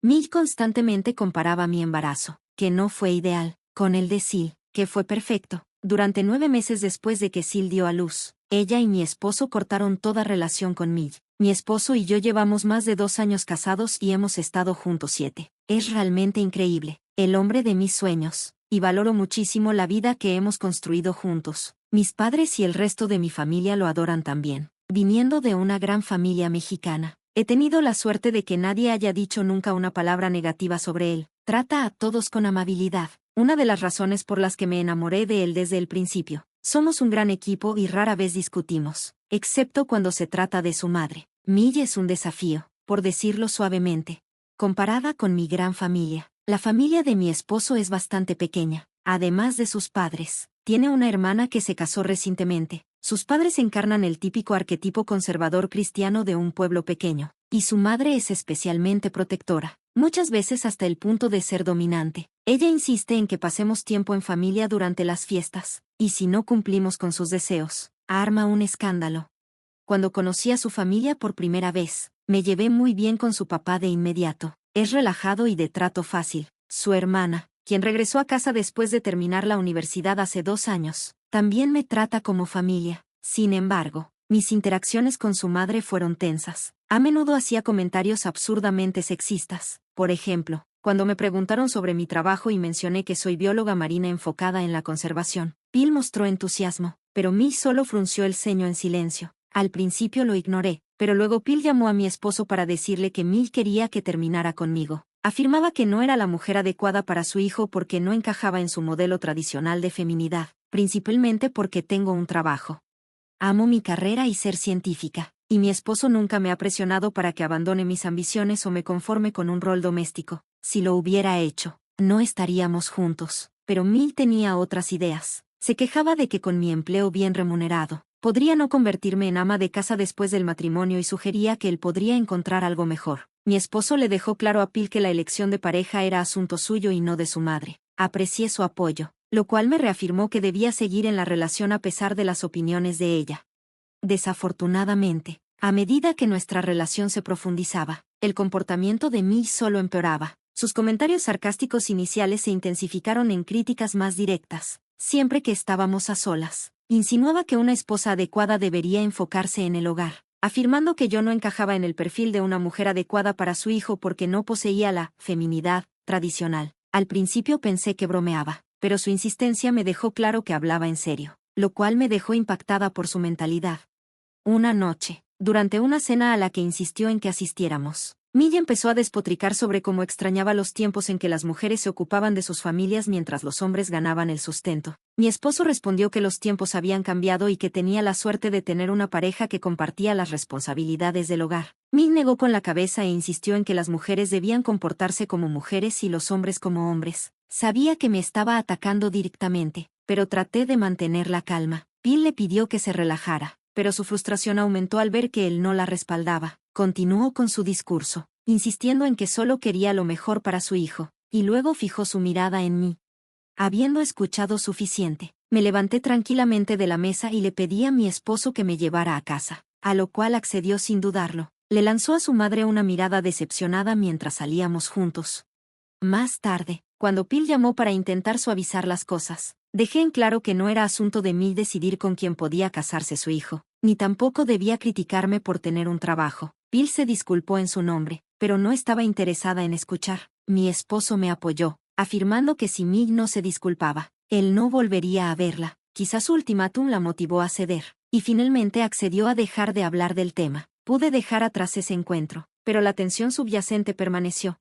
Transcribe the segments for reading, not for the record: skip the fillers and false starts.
Mill constantemente comparaba mi embarazo, que no fue ideal, con el de Sil, que fue perfecto. Durante 9 meses después de que Sil dio a luz, ella y mi esposo cortaron toda relación con Mill. Mi esposo y yo llevamos más de 2 años casados y hemos estado juntos 7. Es realmente increíble, el hombre de mis sueños, y valoro muchísimo la vida que hemos construido juntos. Mis padres y el resto de mi familia lo adoran también. Viniendo de una gran familia mexicana, he tenido la suerte de que nadie haya dicho nunca una palabra negativa sobre él. Trata a todos con amabilidad. Una de las razones por las que me enamoré de él desde el principio. Somos un gran equipo y rara vez discutimos, excepto cuando se trata de su madre. Mill es un desafío, por decirlo suavemente. Comparada con mi gran familia, la familia de mi esposo es bastante pequeña. Además de sus padres, tiene una hermana que se casó recientemente. Sus padres encarnan el típico arquetipo conservador cristiano de un pueblo pequeño, y su madre es especialmente protectora, muchas veces hasta el punto de ser dominante. Ella insiste en que pasemos tiempo en familia durante las fiestas, y si no cumplimos con sus deseos, arma un escándalo. Cuando conocí a su familia por primera vez, me llevé muy bien con su papá de inmediato. Es relajado y de trato fácil. Su hermana, quien regresó a casa después de terminar la universidad hace 2 años, también me trata como familia. Sin embargo, mis interacciones con su madre fueron tensas. A menudo hacía comentarios absurdamente sexistas. Por ejemplo, cuando me preguntaron sobre mi trabajo y mencioné que soy bióloga marina enfocada en la conservación, Bill mostró entusiasmo, pero Mill solo frunció el ceño en silencio. Al principio lo ignoré, pero luego Bill llamó a mi esposo para decirle que Mill quería que terminara conmigo. Afirmaba que no era la mujer adecuada para su hijo porque no encajaba en su modelo tradicional de feminidad, principalmente porque tengo un trabajo. Amo mi carrera y ser científica, y mi esposo nunca me ha presionado para que abandone mis ambiciones o me conforme con un rol doméstico. Si lo hubiera hecho, no estaríamos juntos, pero Mill tenía otras ideas. Se quejaba de que con mi empleo bien remunerado, podría no convertirme en ama de casa después del matrimonio y sugería que él podría encontrar algo mejor. Mi esposo le dejó claro a Bill que la elección de pareja era asunto suyo y no de su madre. Aprecié su apoyo, lo cual me reafirmó que debía seguir en la relación a pesar de las opiniones de ella. Desafortunadamente, a medida que nuestra relación se profundizaba, el comportamiento de Mill solo empeoraba. Sus comentarios sarcásticos iniciales se intensificaron en críticas más directas. Siempre que estábamos a solas, insinuaba que una esposa adecuada debería enfocarse en el hogar, afirmando que yo no encajaba en el perfil de una mujer adecuada para su hijo porque no poseía la feminidad tradicional. Al principio pensé que bromeaba, pero su insistencia me dejó claro que hablaba en serio, lo cual me dejó impactada por su mentalidad. Una noche, durante una cena a la que insistió en que asistiéramos, Mill empezó a despotricar sobre cómo extrañaba los tiempos en que las mujeres se ocupaban de sus familias mientras los hombres ganaban el sustento. Mi esposo respondió que los tiempos habían cambiado y que tenía la suerte de tener una pareja que compartía las responsabilidades del hogar. Mill negó con la cabeza e insistió en que las mujeres debían comportarse como mujeres y los hombres como hombres. Sabía que me estaba atacando directamente, pero traté de mantener la calma. Bill le pidió que se relajara, pero su frustración aumentó al ver que él no la respaldaba. Continuó con su discurso, insistiendo en que solo quería lo mejor para su hijo, y luego fijó su mirada en mí. Habiendo escuchado suficiente, me levanté tranquilamente de la mesa y le pedí a mi esposo que me llevara a casa, a lo cual accedió sin dudarlo. Le lanzó a su madre una mirada decepcionada mientras salíamos juntos. Más tarde, cuando Bill llamó para intentar suavizar las cosas, dejé en claro que no era asunto de mí decidir con quién podía casarse su hijo, ni tampoco debía criticarme por tener un trabajo. Bill se disculpó en su nombre, pero no estaba interesada en escuchar. Mi esposo me apoyó, afirmando que si Mill no se disculpaba, él no volvería a verla. Quizás su ultimátum la motivó a ceder, y finalmente accedió a dejar de hablar del tema. Pude dejar atrás ese encuentro, pero la tensión subyacente permaneció.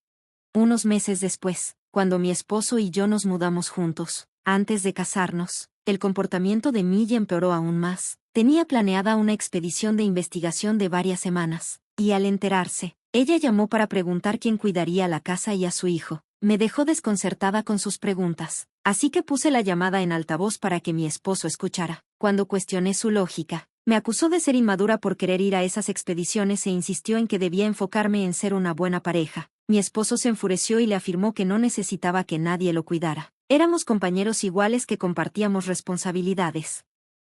Unos meses después, cuando mi esposo y yo nos mudamos juntos, antes de casarnos, el comportamiento de Mill empeoró aún más. Tenía planeada una expedición de investigación de varias semanas, y al enterarse, ella llamó para preguntar quién cuidaría la casa y a su hijo. Me dejó desconcertada con sus preguntas, así que puse la llamada en altavoz para que mi esposo escuchara. Cuando cuestioné su lógica, me acusó de ser inmadura por querer ir a esas expediciones e insistió en que debía enfocarme en ser una buena pareja. Mi esposo se enfureció y le afirmó que no necesitaba que nadie lo cuidara. Éramos compañeros iguales que compartíamos responsabilidades.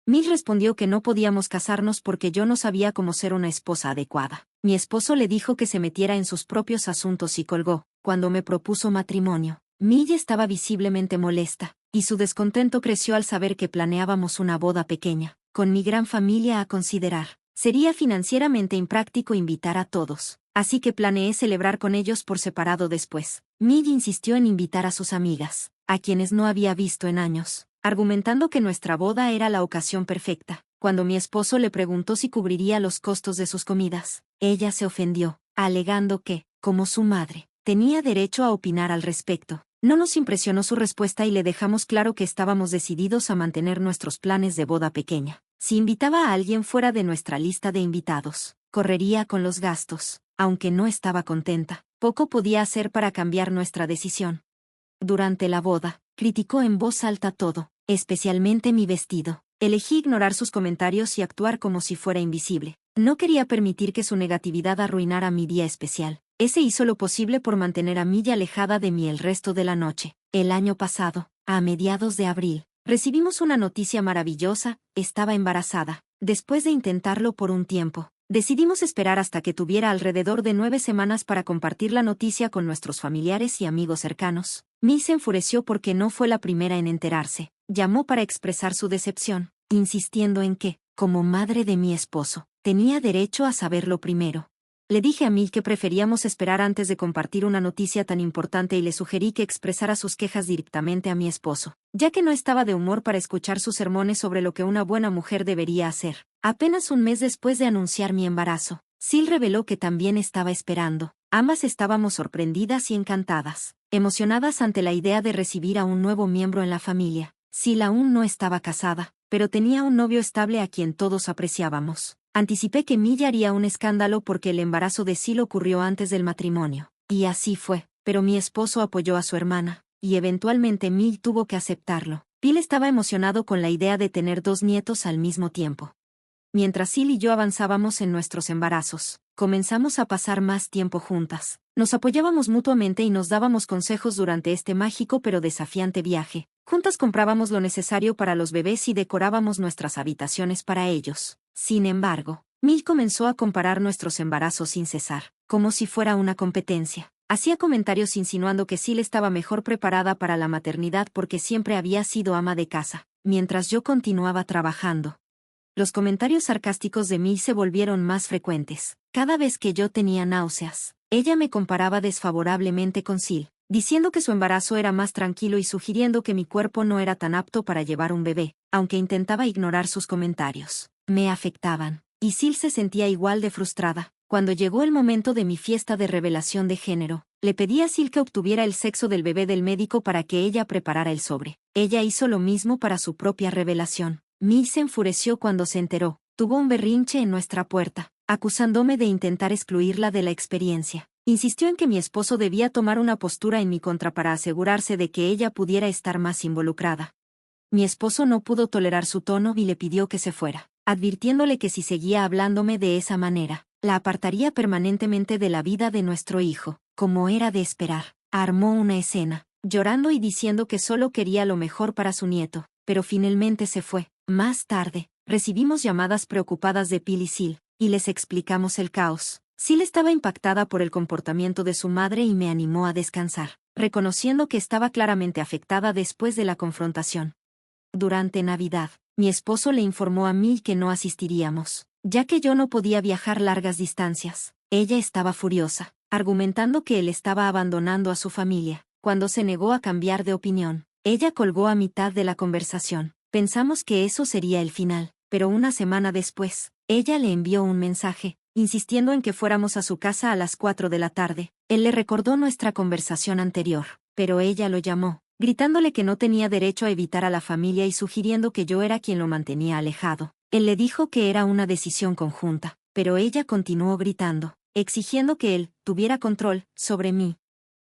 Mill respondió que no podíamos casarnos porque yo no sabía cómo ser una esposa adecuada. Mi esposo le dijo que se metiera en sus propios asuntos y colgó. cuando me propuso matrimonio, Mill estaba visiblemente molesta, y su descontento creció al saber que planeábamos una boda pequeña, con mi gran familia a considerar. Sería financieramente impráctico invitar a todos, así que planeé celebrar con ellos por separado después. Mill insistió en invitar a sus amigas, a quienes no había visto en años, argumentando que nuestra boda era la ocasión perfecta. Cuando mi esposo le preguntó si cubriría los costos de sus comidas, ella se ofendió, alegando que, como su madre, tenía derecho a opinar al respecto. No nos impresionó su respuesta y le dejamos claro que estábamos decididos a mantener nuestros planes de boda pequeña. Si invitaba a alguien fuera de nuestra lista de invitados, correría con los gastos. Aunque no estaba contenta, poco podía hacer para cambiar nuestra decisión. Durante la boda, criticó en voz alta todo, especialmente mi vestido. Elegí ignorar sus comentarios y actuar como si fuera invisible. No quería permitir que su negatividad arruinara mi día especial. Ese hizo lo posible por mantener a Milla alejada de mí el resto de la noche. El año pasado, a mediados de abril, recibimos una noticia maravillosa: estaba embarazada. Después de intentarlo por un tiempo, decidimos esperar hasta que tuviera alrededor de 9 semanas para compartir la noticia con nuestros familiares y amigos cercanos. Mill se enfureció porque no fue la primera en enterarse. Llamó para expresar su decepción, insistiendo en que, como madre de mi esposo, tenía derecho a saberlo primero. Le dije a Mill que preferíamos esperar antes de compartir una noticia tan importante y le sugerí que expresara sus quejas directamente a mi esposo, ya que no estaba de humor para escuchar sus sermones sobre lo que una buena mujer debería hacer. Apenas un mes después de anunciar mi embarazo, Sil reveló que también estaba esperando. Ambas estábamos sorprendidas y encantadas, emocionadas ante la idea de recibir a un nuevo miembro en la familia. Sil aún no estaba casada, pero tenía un novio estable a quien todos apreciábamos. Anticipé que Milla haría un escándalo porque el embarazo de Sil ocurrió antes del matrimonio. Y así fue, pero mi esposo apoyó a su hermana, y eventualmente Mill tuvo que aceptarlo. Bill estaba emocionado con la idea de tener 2 nietos al mismo tiempo. Mientras Sil y yo avanzábamos en nuestros embarazos, comenzamos a pasar más tiempo juntas. Nos apoyábamos mutuamente y nos dábamos consejos durante este mágico pero desafiante viaje. Juntas comprábamos lo necesario para los bebés y decorábamos nuestras habitaciones para ellos. Sin embargo, Mill comenzó a comparar nuestros embarazos sin cesar, como si fuera una competencia. Hacía comentarios insinuando que Sil estaba mejor preparada para la maternidad porque siempre había sido ama de casa, mientras yo continuaba trabajando. Los comentarios sarcásticos de Mill se volvieron más frecuentes. Cada vez que yo tenía náuseas, ella me comparaba desfavorablemente con Sil, diciendo que su embarazo era más tranquilo y sugiriendo que mi cuerpo no era tan apto para llevar un bebé. Aunque intentaba ignorar sus comentarios, me afectaban, y Sil se sentía igual de frustrada. Cuando llegó el momento de mi fiesta de revelación de género, le pedí a Sil que obtuviera el sexo del bebé del médico para que ella preparara el sobre. Ella hizo lo mismo para su propia revelación. Mill se enfureció cuando se enteró. Tuvo un berrinche en nuestra puerta, acusándome de intentar excluirla de la experiencia. Insistió en que mi esposo debía tomar una postura en mi contra para asegurarse de que ella pudiera estar más involucrada. Mi esposo no pudo tolerar su tono y le pidió que se fuera, advirtiéndole que si seguía hablándome de esa manera, la apartaría permanentemente de la vida de nuestro hijo. Como era de esperar, armó una escena, llorando y diciendo que solo quería lo mejor para su nieto, pero finalmente se fue. Más tarde, recibimos llamadas preocupadas de Bill y Sil, y les explicamos el caos. Sil estaba impactada por el comportamiento de su madre y me animó a descansar, reconociendo que estaba claramente afectada después de la confrontación. Durante Navidad, mi esposo le informó a Mill que no asistiríamos, ya que yo no podía viajar largas distancias. Ella estaba furiosa, argumentando que él estaba abandonando a su familia. Cuando se negó a cambiar de opinión, ella colgó a mitad de la conversación. Pensamos que eso sería el final, pero una semana después, ella le envió un mensaje, insistiendo en que fuéramos a su casa a las 4 de la tarde. Él le recordó nuestra conversación anterior, pero ella lo llamó, gritándole que no tenía derecho a evitar a la familia y sugiriendo que yo era quien lo mantenía alejado. Él le dijo que era una decisión conjunta, pero ella continuó gritando, exigiendo que él tuviera control sobre mí.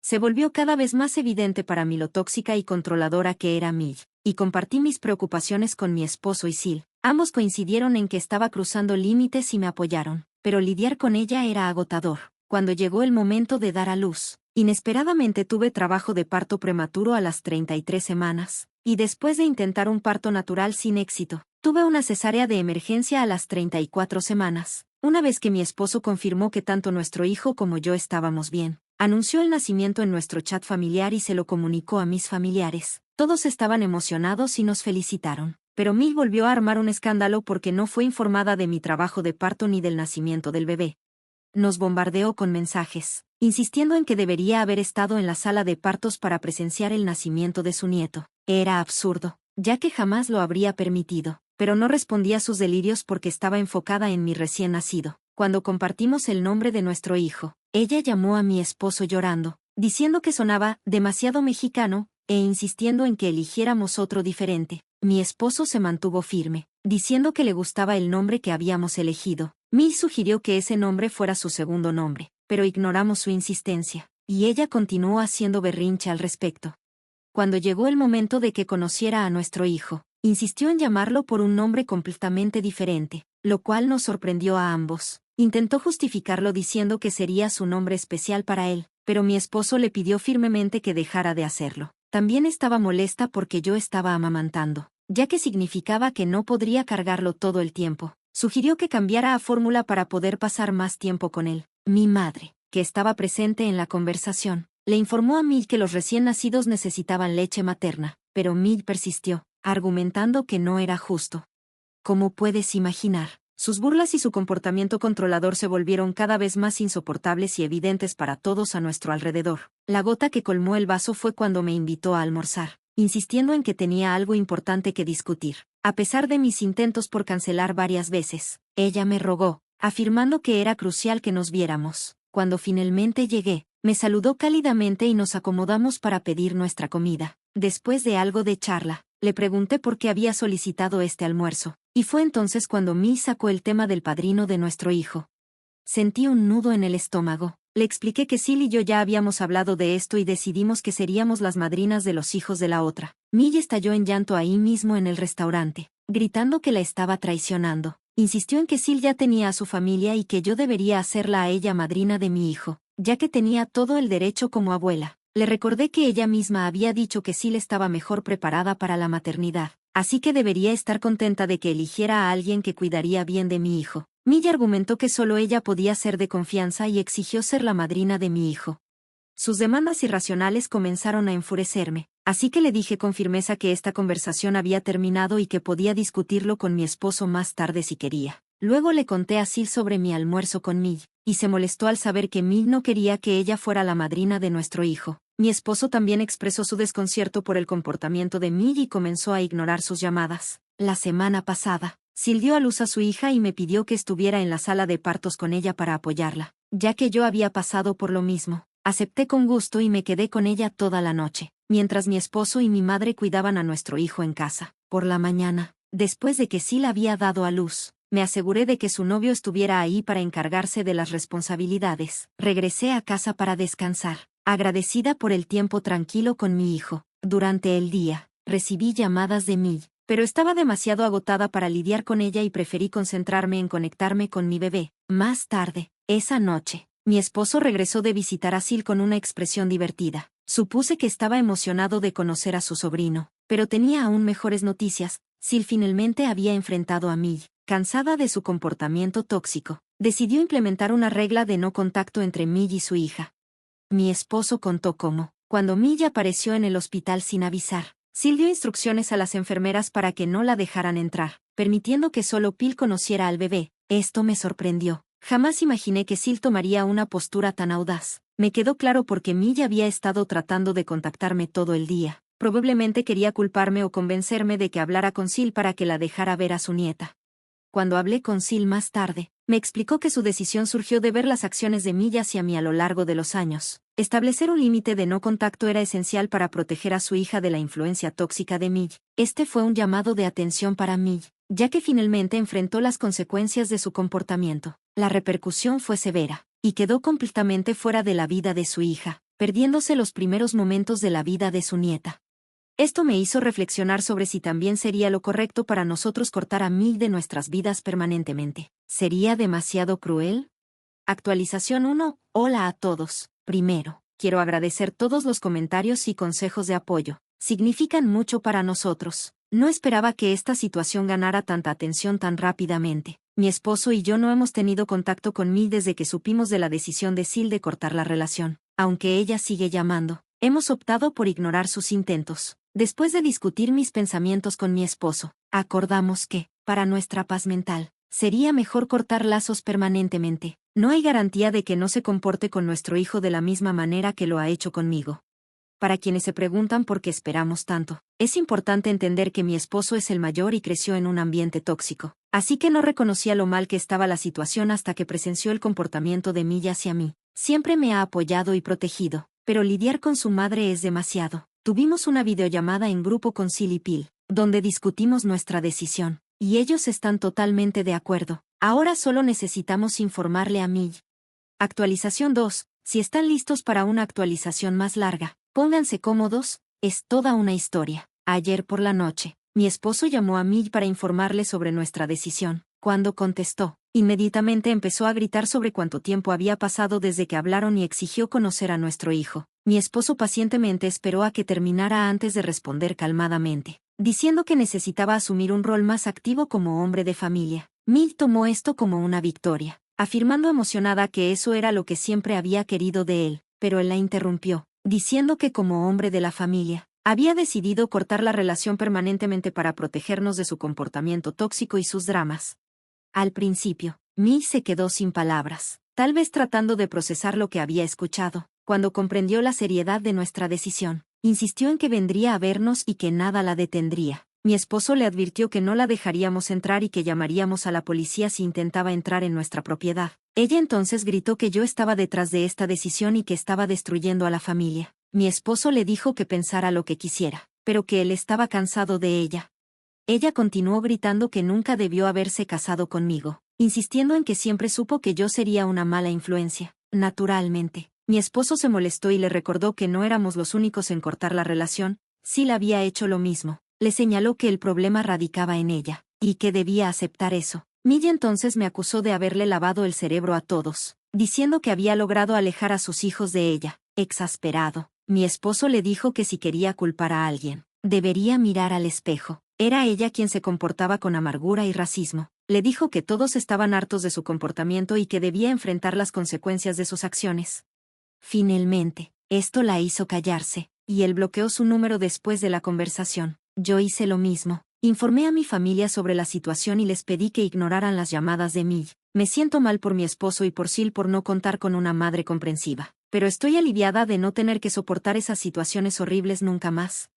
Se volvió cada vez más evidente para mí lo tóxica y controladora que era Mill, y compartí mis preocupaciones con mi esposo y Sil. Ambos coincidieron en que estaba cruzando límites y me apoyaron, pero lidiar con ella era agotador. Cuando llegó el momento de dar a luz, inesperadamente tuve trabajo de parto prematuro a las 33 semanas, y después de intentar un parto natural sin éxito, tuve una cesárea de emergencia a las 34 semanas. Una vez que mi esposo confirmó que tanto nuestro hijo como yo estábamos bien, Anunció el nacimiento en nuestro chat familiar y se lo comunicó a mis familiares. Todos estaban emocionados y nos felicitaron. Pero Mill volvió a armar un escándalo porque no fue informada de mi trabajo de parto ni del nacimiento del bebé. Nos bombardeó con mensajes, insistiendo en que debería haber estado en la sala de partos para presenciar el nacimiento de su nieto. Era absurdo, ya que jamás lo habría permitido, pero no respondía a sus delirios porque estaba enfocada en mi recién nacido. Cuando compartimos el nombre de nuestro hijo, ella llamó a mi esposo llorando, diciendo que sonaba demasiado mexicano, e insistiendo en que eligiéramos otro diferente. Mi esposo se mantuvo firme, diciendo que le gustaba el nombre que habíamos elegido. Mill sugirió que ese nombre fuera su segundo nombre, pero ignoramos su insistencia, y ella continuó haciendo berrinche al respecto. Cuando llegó el momento de que conociera a nuestro hijo, insistió en llamarlo por un nombre completamente diferente, lo cual nos sorprendió a ambos. Intentó justificarlo diciendo que sería su nombre especial para él, pero mi esposo le pidió firmemente que dejara de hacerlo. También estaba molesta porque yo estaba amamantando, ya que significaba que no podría cargarlo todo el tiempo. Sugirió que cambiara a fórmula para poder pasar más tiempo con él. Mi madre, que estaba presente en la conversación, le informó a Mill que los recién nacidos necesitaban leche materna, pero Mill persistió, argumentando que no era justo. Como puedes imaginar, sus burlas y su comportamiento controlador se volvieron cada vez más insoportables y evidentes para todos a nuestro alrededor. La gota que colmó el vaso fue cuando me invitó a almorzar, insistiendo en que tenía algo importante que discutir. A pesar de mis intentos por cancelar varias veces, ella me rogó, afirmando que era crucial que nos viéramos. Cuando finalmente llegué, me saludó cálidamente y nos acomodamos para pedir nuestra comida. Después de algo de charla, le pregunté por qué había solicitado este almuerzo, y fue entonces cuando Mill sacó el tema del padrino de nuestro hijo. Sentí un nudo en el estómago. Le expliqué que Sil y yo ya habíamos hablado de esto y decidimos que seríamos las madrinas de los hijos de la otra. Mill estalló en llanto ahí mismo en el restaurante, gritando que la estaba traicionando. Insistió en que Sil ya tenía a su familia y que yo debería hacerla a ella madrina de mi hijo, ya que tenía todo el derecho como abuela. Le recordé que ella misma había dicho que Sil estaba mejor preparada para la maternidad, así que debería estar contenta de que eligiera a alguien que cuidaría bien de mi hijo. Mill argumentó que solo ella podía ser de confianza y exigió ser la madrina de mi hijo. Sus demandas irracionales comenzaron a enfurecerme, así que le dije con firmeza que esta conversación había terminado y que podía discutirlo con mi esposo más tarde si quería. Luego le conté a Sil sobre mi almuerzo con Mill, y se molestó al saber que Mill no quería que ella fuera la madrina de nuestro hijo. Mi esposo también expresó su desconcierto por el comportamiento de Mill y comenzó a ignorar sus llamadas. La semana pasada, Sil dio a luz a su hija y me pidió que estuviera en la sala de partos con ella para apoyarla, ya que yo había pasado por lo mismo. Acepté con gusto y me quedé con ella toda la noche, mientras mi esposo y mi madre cuidaban a nuestro hijo en casa. Por la mañana, después de que Sil había dado a luz, me aseguré de que su novio estuviera ahí para encargarse de las responsabilidades. Regresé a casa para descansar, agradecida por el tiempo tranquilo con mi hijo. Durante el día, recibí llamadas de Mill, pero estaba demasiado agotada para lidiar con ella y preferí concentrarme en conectarme con mi bebé. Más tarde, esa noche, mi esposo regresó de visitar a Sil con una expresión divertida. Supuse que estaba emocionado de conocer a su sobrino, pero tenía aún mejores noticias. Sil finalmente había enfrentado a Mill. Cansada de su comportamiento tóxico, decidió implementar una regla de no contacto entre Mill y su hija. Mi esposo contó cómo, cuando Mill apareció en el hospital sin avisar, Sil dio instrucciones a las enfermeras para que no la dejaran entrar, permitiendo que solo Phil conociera al bebé. Esto me sorprendió. Jamás imaginé que Sil tomaría una postura tan audaz. Me quedó claro porque Mill había estado tratando de contactarme todo el día. Probablemente quería culparme o convencerme de que hablara con Sil para que la dejara ver a su nieta. Cuando hablé con Sil más tarde, me explicó que su decisión surgió de ver las acciones de Mill hacia mí a lo largo de los años. Establecer un límite de no contacto era esencial para proteger a su hija de la influencia tóxica de Mill. Este fue un llamado de atención para Mill, ya que finalmente enfrentó las consecuencias de su comportamiento. La repercusión fue severa, y quedó completamente fuera de la vida de su hija, perdiéndose los primeros momentos de la vida de su nieta. Esto me hizo reflexionar sobre si también sería lo correcto para nosotros cortar a Mill de nuestras vidas permanentemente. ¿Sería demasiado cruel? Actualización 1. Hola a todos. Primero, quiero agradecer todos los comentarios y consejos de apoyo. Significan mucho para nosotros. No esperaba que esta situación ganara tanta atención tan rápidamente. Mi esposo y yo no hemos tenido contacto con Mill desde que supimos de la decisión de Sil de cortar la relación. Aunque ella sigue llamando, hemos optado por ignorar sus intentos. Después de discutir mis pensamientos con mi esposo, acordamos que, para nuestra paz mental, sería mejor cortar lazos permanentemente. No hay garantía de que no se comporte con nuestro hijo de la misma manera que lo ha hecho conmigo. Para quienes se preguntan por qué esperamos tanto, es importante entender que mi esposo es el mayor y creció en un ambiente tóxico. Así que no reconocía lo mal que estaba la situación hasta que presenció el comportamiento de Mill hacia mí. Siempre me ha apoyado y protegido, pero lidiar con su madre es demasiado. Tuvimos una videollamada en grupo con Sil y Pil, donde discutimos nuestra decisión, y ellos están totalmente de acuerdo. Ahora solo necesitamos informarle a Mill. Actualización 2. Si están listos para una actualización más larga, pónganse cómodos, es toda una historia. Ayer por la noche, mi esposo llamó a Mill para informarle sobre nuestra decisión. Cuando contestó, inmediatamente empezó a gritar sobre cuánto tiempo había pasado desde que hablaron y exigió conocer a nuestro hijo. Mi esposo pacientemente esperó a que terminara antes de responder calmadamente, diciendo que necesitaba asumir un rol más activo como hombre de familia. Mill tomó esto como una victoria, afirmando emocionada que eso era lo que siempre había querido de él, pero él la interrumpió, diciendo que como hombre de la familia, había decidido cortar la relación permanentemente para protegernos de su comportamiento tóxico y sus dramas. Al principio, Mill se quedó sin palabras, tal vez tratando de procesar lo que había escuchado. Cuando comprendió la seriedad de nuestra decisión, insistió en que vendría a vernos y que nada la detendría. Mi esposo le advirtió que no la dejaríamos entrar y que llamaríamos a la policía si intentaba entrar en nuestra propiedad. Ella entonces gritó que yo estaba detrás de esta decisión y que estaba destruyendo a la familia. Mi esposo le dijo que pensara lo que quisiera, pero que él estaba cansado de ella. Ella continuó gritando que nunca debió haberse casado conmigo, insistiendo en que siempre supo que yo sería una mala influencia. Naturalmente, mi esposo se molestó y le recordó que no éramos los únicos en cortar la relación. Sil había hecho lo mismo. Le señaló que el problema radicaba en ella, y que debía aceptar eso. Mill entonces me acusó de haberle lavado el cerebro a todos, diciendo que había logrado alejar a sus hijos de ella. Exasperado, mi esposo le dijo que si quería culpar a alguien, debería mirar al espejo. Era ella quien se comportaba con amargura y racismo. Le dijo que todos estaban hartos de su comportamiento y que debía enfrentar las consecuencias de sus acciones. Finalmente, esto la hizo callarse, y él bloqueó su número después de la conversación. Yo hice lo mismo. Informé a mi familia sobre la situación y les pedí que ignoraran las llamadas de Mill. Me siento mal por mi esposo y por Sil por no contar con una madre comprensiva, pero estoy aliviada de no tener que soportar esas situaciones horribles nunca más.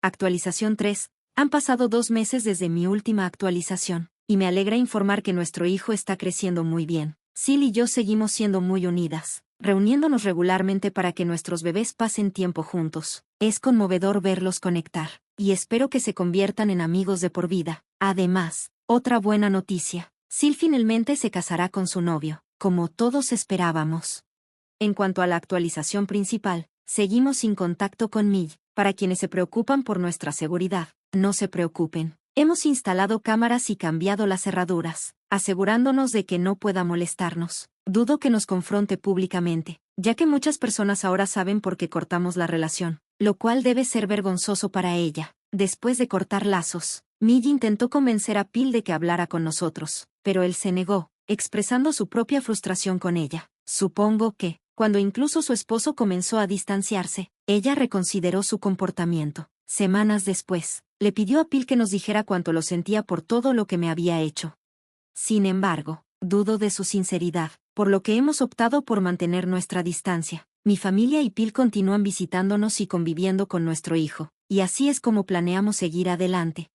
Actualización 3. Han pasado 2 meses desde mi última actualización, y me alegra informar que nuestro hijo está creciendo muy bien. Sil y yo seguimos siendo muy unidas, reuniéndonos regularmente para que nuestros bebés pasen tiempo juntos. Es conmovedor verlos conectar, y espero que se conviertan en amigos de por vida. Además, otra buena noticia, Sil finalmente se casará con su novio, como todos esperábamos. En cuanto a la actualización principal, seguimos sin contacto con Mill. Para quienes se preocupan por nuestra seguridad, no se preocupen. Hemos instalado cámaras y cambiado las cerraduras, asegurándonos de que no pueda molestarnos. Dudo que nos confronte públicamente, ya que muchas personas ahora saben por qué cortamos la relación, lo cual debe ser vergonzoso para ella. Después de cortar lazos, Mill intentó convencer a Pil de que hablara con nosotros, pero él se negó, expresando su propia frustración con ella. Supongo que, cuando incluso su esposo comenzó a distanciarse, ella reconsideró su comportamiento. Semanas después, le pidió a Pil que nos dijera cuánto lo sentía por todo lo que me había hecho. Sin embargo, dudo de su sinceridad, por lo que hemos optado por mantener nuestra distancia. Mi familia y Pil continúan visitándonos y conviviendo con nuestro hijo, y así es como planeamos seguir adelante.